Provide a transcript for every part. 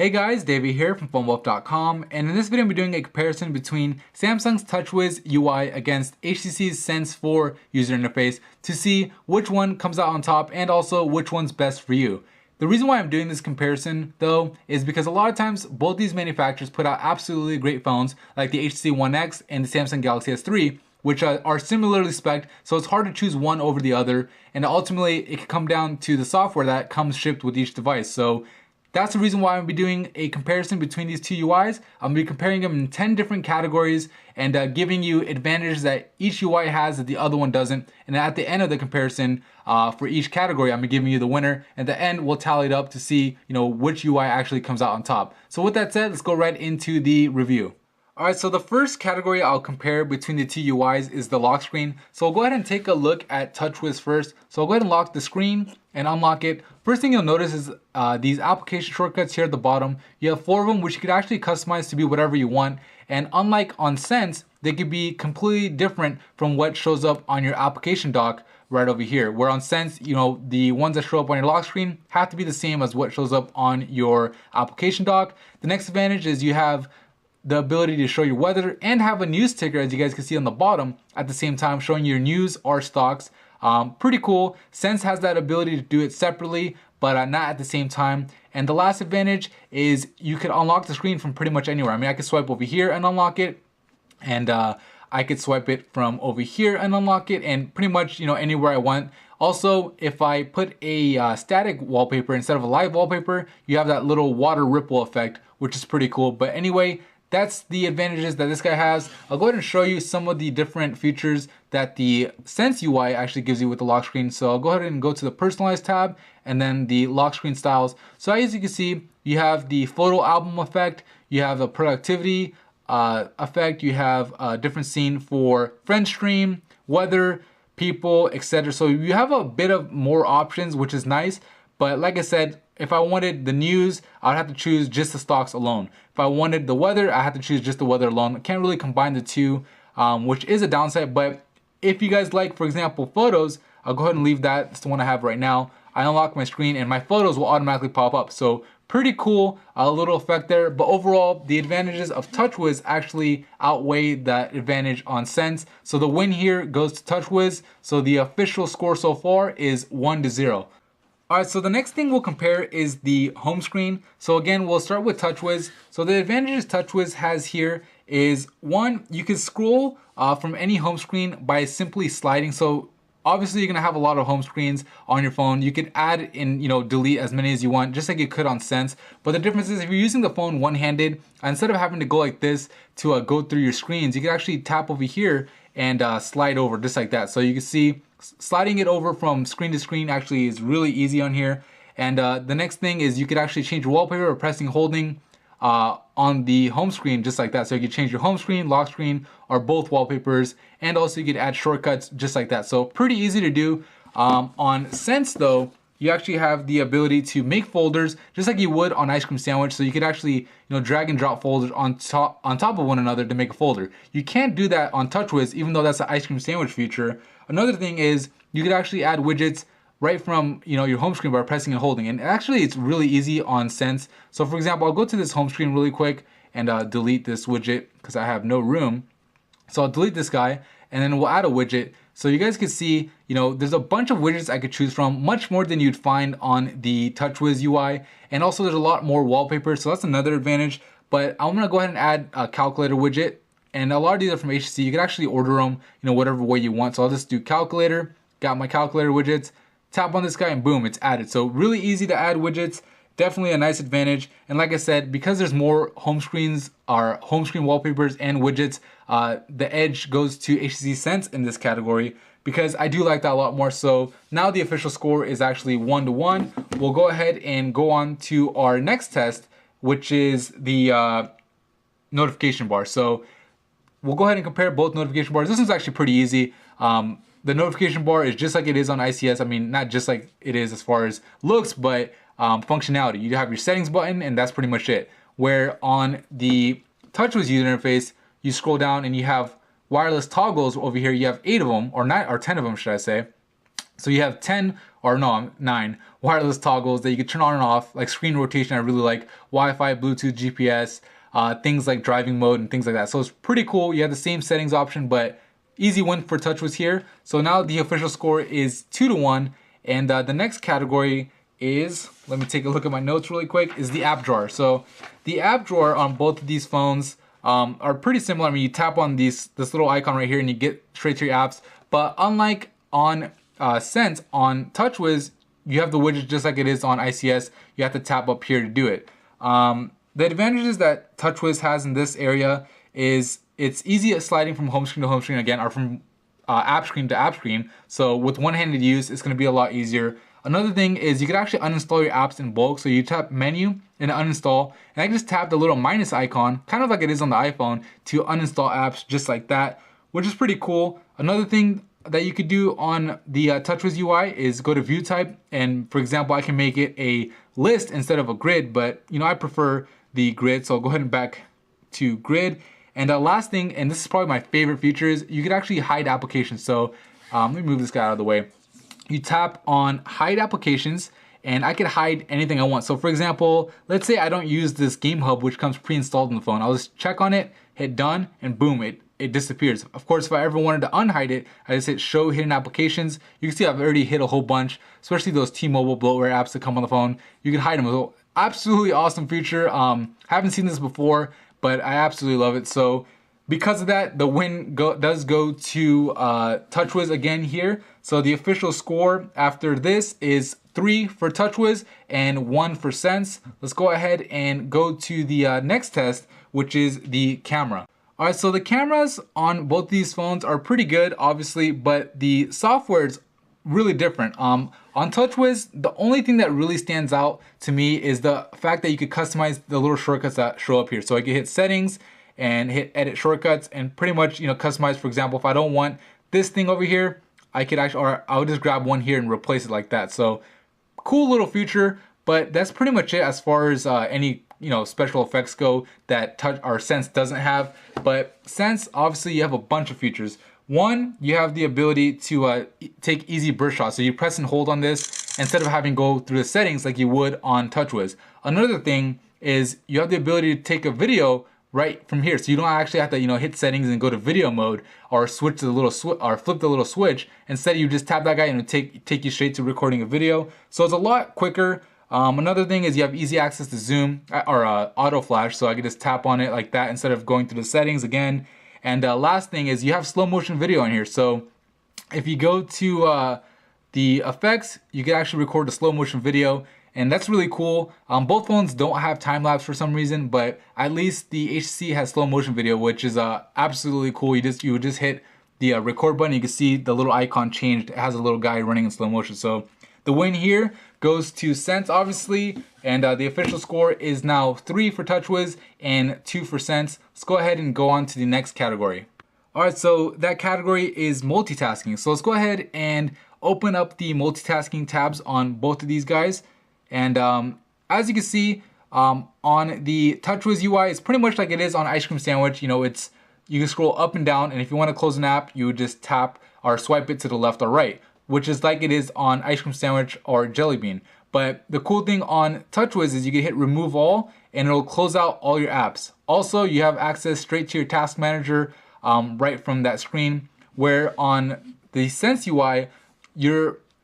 Hey guys, David here from PhoneWealth.com, and in this video I'm be doing a comparison between Samsung's TouchWiz UI against HTC's Sense 4 user interface to see which one comes out on top and also which one's best for you. The reason why I'm doing this comparison though is because a lot of times both these manufacturers put out absolutely great phones like the HTC One X and the Samsung Galaxy S3, which are similarly spec'd, so it's hard to choose one over the other, and ultimately it can come down to the software that comes shipped with each device. So that's the reason why I'm going to be doing a comparison between these two UIs. I'm going to be comparing them in 10 different categories and giving you advantages that each UI has that the other one doesn't. And at the end of the comparison, for each category, I'm going to be giving you the winner. At the end, we'll tally it up to see, which UI actually comes out on top. So with that said, let's go right into the review. Alright, so the first category I'll compare between the two UIs is the lock screen. So I'll go ahead and take a look at TouchWiz first. So I'll go ahead and lock the screen and unlock it. First thing you'll notice is these application shortcuts here at the bottom. You have 4 of them, which you could actually customize to be whatever you want. And unlike on Sense, they could be completely different from what shows up on your application dock right over here. Where on Sense, the ones that show up on your lock screen have to be the same as what shows up on your application dock. The next advantage is you have the ability to show your weather and have a news ticker, as you guys can see on the bottom, at the same time showing your news or stocks. Pretty cool. Sense has that ability to do it separately, but not at the same time. And the last advantage is you can unlock the screen from pretty much anywhere. I mean, I could swipe over here and unlock it, and I could swipe it from over here and unlock it, and pretty much anywhere I want. Also, if I put a static wallpaper instead of a live wallpaper, you have that little water ripple effect, which is pretty cool. But anyway, that's the advantages that this guy has. I'll go ahead and show you some of the different features that the Sense UI actually gives you with the lock screen. So I'll go ahead and go to the personalized tab and then the lock screen styles. So as you can see, you have the photo album effect, you have a productivity effect, you have a different scene for friend stream, weather, people, etc. So you have a bit of more options, which is nice. But like I said, if I wanted the news, I'd have to choose just the stocks alone. If I wanted the weather, I have to choose just the weather alone. I can't really combine the two, which is a downside. But if you guys like, for example, photos, I'll go ahead and leave that. It's the one I have right now. I unlock my screen and my photos will automatically pop up. So pretty cool, a little effect there. But overall, the advantages of TouchWiz actually outweigh that advantage on Sense. So the win here goes to TouchWiz. So the official score so far is 1-0. Alright, so the next thing we'll compare is the home screen. So again, we'll start with TouchWiz. So the advantages TouchWiz has here is, one, you can scroll from any home screen by simply sliding. So obviously you're gonna have a lot of home screens on your phone. You could add and delete as many as you want, just like you could on Sense. But the difference is if you're using the phone one-handed, instead of having to go like this to go through your screens, you can actually tap over here and slide over just like that. So you can see sliding it over from screen to screen actually is really easy on here. And the next thing is you could actually change your wallpaper or pressing holding on the home screen just like that. So you could change your home screen, lock screen, or both wallpapers. And also you could add shortcuts just like that. So pretty easy to do. On Sense though, you actually have the ability to make folders just like you would on Ice Cream Sandwich. So you could actually drag and drop folders on top of one another to make a folder. You can't do that on TouchWiz, even though that's the Ice Cream Sandwich feature. Another thing is you could actually add widgets right from your home screen by pressing and holding. And actually it's really easy on Sense. So for example, I'll go to this home screen really quick and delete this widget because I have no room. So I'll delete this guy and then we'll add a widget. So you guys can see, there's a bunch of widgets I could choose from, much more than you'd find on the TouchWiz UI. And also there's a lot more wallpapers, so that's another advantage. But I'm gonna go ahead and add a calculator widget. And a lot of these are from HTC. You can actually order them, whatever way you want. So I'll just do calculator, got my calculator widgets, tap on this guy and boom, it's added. So really easy to add widgets, definitely a nice advantage. And like I said, because there's more home screens or home screen wallpapers and widgets, the edge goes to HTC Sense in this category because I do like that a lot more. So now the official score is actually 1-1. We'll go ahead and go on to our next test, which is the notification bar. So we'll go ahead and compare both notification bars. This one's actually pretty easy. The notification bar is just like it is on ICS. I mean, not just like it is as far as looks, but functionality. You have your settings button and that's pretty much it. Where on the TouchWiz user interface, you scroll down and you have wireless toggles over here. You have 8 of them, or 9 or 10 of them, should I say. So you have 10, or no, 9 wireless toggles that you can turn on and off, like screen rotation. I really like Wi-Fi, Bluetooth, GPS, things like driving mode and things like that. So it's pretty cool. You have the same settings option, but easy win for TouchWiz here. So now the official score is 2-1, and the next category is, let me take a look at my notes really quick, is the app drawer. So the app drawer on both of these phones are pretty similar. I mean, you tap on this little icon right here and you get straight to your apps. But unlike on Sense, on TouchWiz, you have the widget just like it is on ICS. You have to tap up here to do it. The advantages that TouchWiz has in this area is it's easy at sliding from home screen to home screen again, or from app screen to app screen. So with one-handed use, it's going to be a lot easier. Another thing is you can actually uninstall your apps in bulk. So you tap menu and uninstall, and I can just tap the little minus icon, kind of like it is on the iPhone, to uninstall apps just like that, which is pretty cool. Another thing that you could do on the TouchWiz UI is go to view type, and for example, I can make it a list instead of a grid, but you know, I prefer the grid, so I'll go ahead and back to grid. And the last thing, and this is probably my favorite feature, is you can actually hide applications. So let me move this guy out of the way. You tap on hide applications, and I can hide anything I want. So for example, let's say I don't use this Game Hub, which comes pre-installed on the phone. I'll just check on it, hit done, and boom, it disappears. Of course, if I ever wanted to unhide it, I just hit show hidden applications. You can see I've already hit a whole bunch, especially those T-Mobile bloatware apps that come on the phone. You can hide them. So absolutely awesome feature. Haven't seen this before, but I absolutely love it. So because of that, the win does go to TouchWiz again here. So the official score after this is 3 for TouchWiz and 1 for Sense. Let's go ahead and go to the next test, which is the camera. All right, so the cameras on both these phones are pretty good, obviously, but the software is really different. On TouchWiz, the only thing that really stands out to me is the fact that you could customize the little shortcuts that show up here. So I can hit settings and hit edit shortcuts and pretty much, you know, customize. For example, if I don't want this thing over here, I could actually, or I would just grab one here and replace it like that. So cool little feature, but that's pretty much it as far as any, you know, special effects go that Sense doesn't have. But Sense, obviously, you have a bunch of features. One, you have the ability to take easy burst shots. So you press and hold on this instead of having to go through the settings like you would on TouchWiz. Another thing is you have the ability to take a video right from here. So you don't actually have to, you know, hit settings and go to video mode or switch to the little or flip the little switch. Instead, you just tap that guy and it'll take you straight to recording a video. So it's a lot quicker. Another thing is you have easy access to zoom or auto flash, so I can just tap on it like that instead of going through the settings again. And last thing is you have slow motion video in here. So if you go to the effects, you can actually record a slow motion video, and that's really cool. Both phones don't have time lapse for some reason, but at least the HTC has slow motion video, which is absolutely cool. You would just hit the record button, you can see the little icon changed. It has a little guy running in slow motion. So the win here goes to Sense, obviously, and the official score is now 3 for TouchWiz and 2 for Sense. Let's go ahead and go on to the next category. All right, so that category is multitasking. So let's go ahead and open up the multitasking tabs on both of these guys. And as you can see, on the TouchWiz UI, it's pretty much like it is on Ice Cream Sandwich. You know, you can scroll up and down, and if you want to close an app, you would just tap or swipe it to the left or right, which is like it is on Ice Cream Sandwich or Jelly Bean. But the cool thing on TouchWiz is you can hit remove all, and it'll close out all your apps. Also, you have access straight to your task manager right from that screen, where on the Sense UI,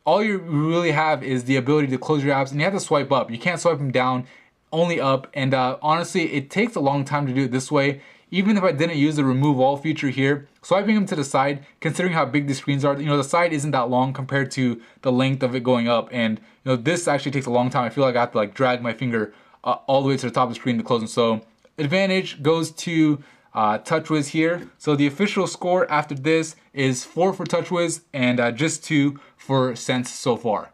all you really have is the ability to close your apps, and you have to swipe up. You can't swipe them down, only up. And honestly, it takes a long time to do it this way. Even if I didn't use the remove all feature here, swiping them to the side, considering how big the screens are, you know, the side isn't that long compared to the length of it going up. And you know, this actually takes a long time. I feel like I have to like drag my finger all the way to the top of the screen to close them. So advantage goes to TouchWiz here. So the official score after this is 4 for TouchWiz and just 2 for Sense so far.